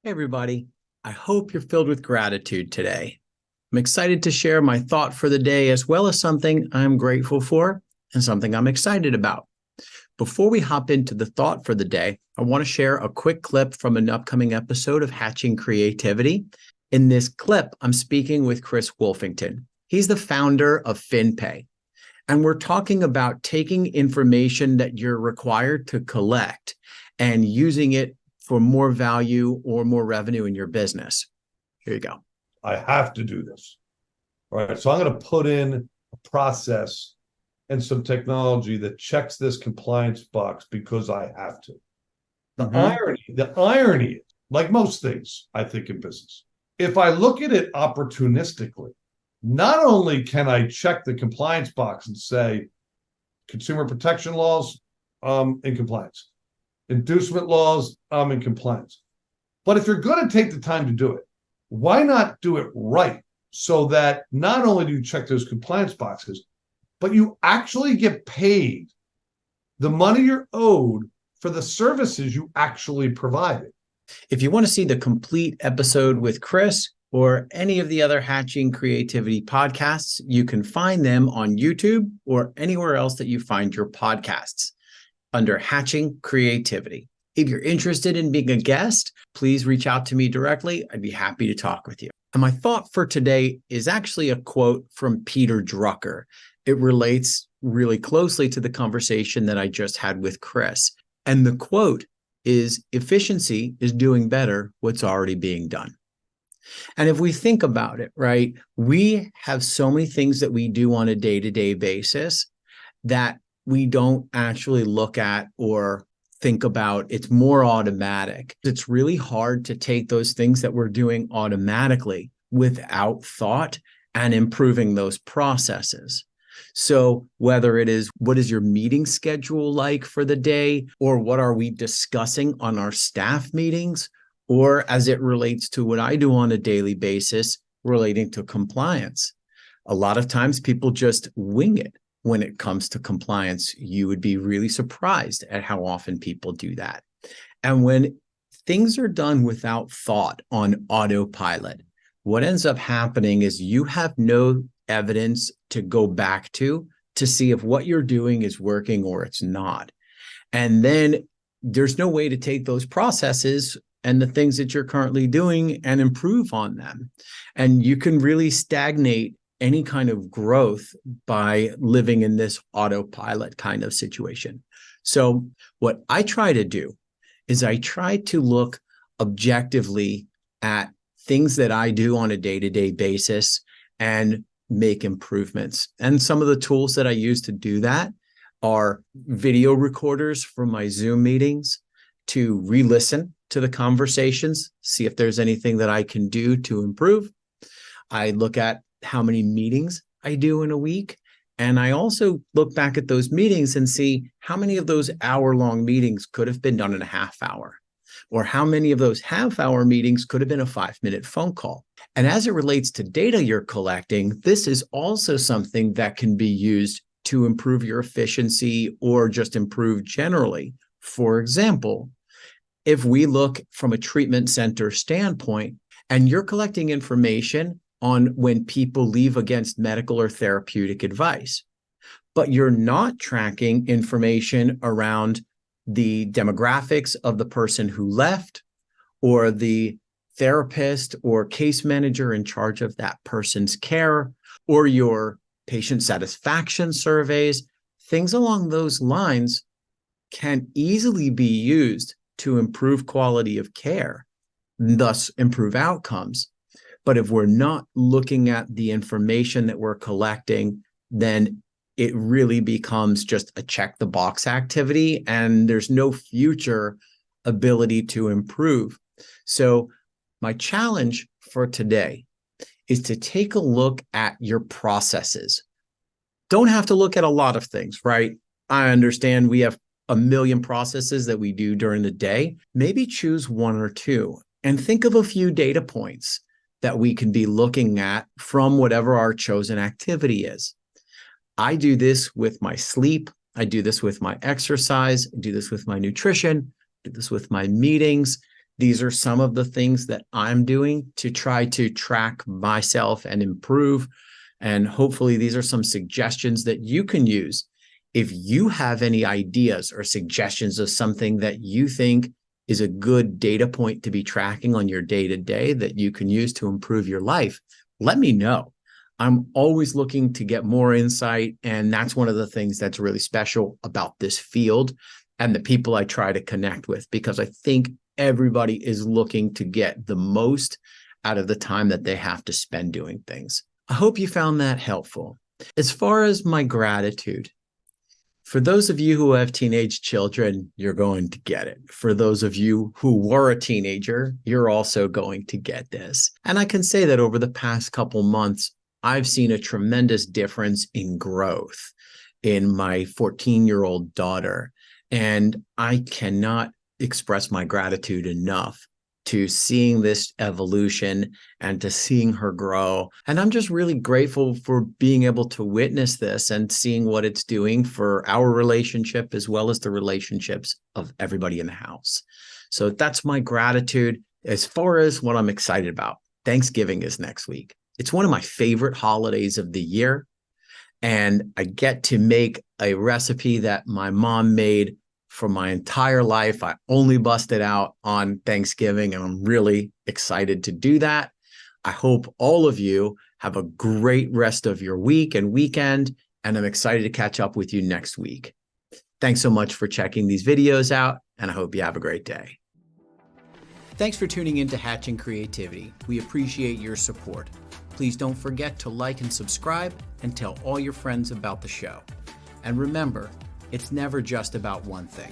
Hey, everybody. I hope you're filled with gratitude today. I'm excited to share my thought for the day, as well as something I'm grateful for and something I'm excited about. Before we hop into the thought for the day, I want to share a quick clip from an upcoming episode of Hatching Creativity. In this clip, I'm speaking with Chris Wolfington. He's the founder of FinPay. And we're talking about taking information that you're required to collect and using it for more value or more revenue in your business. Here you go. I have to do this. All right. So I'm going to put in a process and some technology that checks this compliance box because I have to. The irony is, like most things, I think in business, if I look at it opportunistically, not only can I check the compliance box and say, consumer protection laws, in compliance. Inducement laws, in compliance. But if you're going to take the time to do it, why not do it right so that not only do you check those compliance boxes, but you actually get paid the money you're owed for the services you actually provided. If you want to see the complete episode with Chris or any of the other Hatching Creativity podcasts, you can find them on YouTube or anywhere else that you find your podcasts under Hatching Creativity. If you're interested in being a guest, please reach out to me directly. I'd be happy to talk with you. And my thought for today is actually a quote from Peter Drucker. It relates really closely to the conversation that I just had with Chris. And the quote is, "Efficiency is doing better what's already being done." And if we think about it, right, we have so many things that we do on a day-to-day basis that we don't actually look at or think about. It's more automatic. It's really hard to take those things that we're doing automatically without thought and improving those processes. So whether it is, what is your meeting schedule like for the day, or what are we discussing on our staff meetings, or as it relates to what I do on a daily basis relating to compliance. A lot of times people just wing it. When it comes to compliance, you would be really surprised at how often people do that. And when things are done without thought on autopilot, what ends up happening is you have no evidence to go back to see if what you're doing is working or it's not. And then there's no way to take those processes and the things that you're currently doing and improve on them. And you can really stagnate any kind of growth by living in this autopilot kind of situation. So what I try to do is I try to look objectively at things that I do on a day-to-day basis and make improvements. And some of the tools that I use to do that are video recorders from my Zoom meetings to re-listen to the conversations, see if there's anything that I can do to improve. I look at how many meetings I do in a week. And I also look back at those meetings and see how many of those hour-long meetings could have been done in a half hour, or how many of those half-hour meetings could have been a 5-minute phone call. And as it relates to data you're collecting, this is also something that can be used to improve your efficiency or just improve generally. For example, if we look from a treatment center standpoint and you're collecting information on when people leave against medical or therapeutic advice, but you're not tracking information around the demographics of the person who left, or the therapist or case manager in charge of that person's care, or your patient satisfaction surveys, things along those lines can easily be used to improve quality of care, thus improve outcomes. But if we're not looking at the information that we're collecting, then it really becomes just a check the box activity, and there's no future ability to improve. So my challenge for today is to take a look at your processes. Don't have to look at a lot of things, right? I understand we have a million processes that we do during the day. Maybe choose one or two and think of a few data points that we can be looking at from whatever our chosen activity is. I do this with my sleep. I do this with my exercise. I do this with my nutrition. I do this with my meetings. These are some of the things that I'm doing to try to track myself and improve. And hopefully these are some suggestions that you can use. If you have any ideas or suggestions of something that you think is a good data point to be tracking on your day-to-day that you can use to improve your life, let me know. I'm always looking to get more insight, and that's one of the things that's really special about this field and the people I try to connect with, because I think everybody is looking to get the most out of the time that they have to spend doing things. I hope you found that helpful. As far as my gratitude, for those of you who have teenage children, you're going to get it. For those of you who were a teenager, you're also going to get this. And I can say that over the past couple months, I've seen a tremendous difference in growth in my 14-year-old daughter. And I cannot express my gratitude enough to seeing this evolution and to seeing her grow. And I'm just really grateful for being able to witness this and seeing what it's doing for our relationship as well as the relationships of everybody in the house. So that's my gratitude. As far as what I'm excited about, Thanksgiving is next week. It's one of my favorite holidays of the year. And I get to make a recipe that my mom made for my entire life. I only busted out on Thanksgiving, and I'm really excited to do that. I hope all of you have a great rest of your week and weekend, and I'm excited to catch up with you next week. Thanks so much for checking these videos out, and I hope you have a great day. Thanks for tuning in to Hatching Creativity. We appreciate your support. Please don't forget to like and subscribe and tell all your friends about the show. And remember, it's never just about one thing.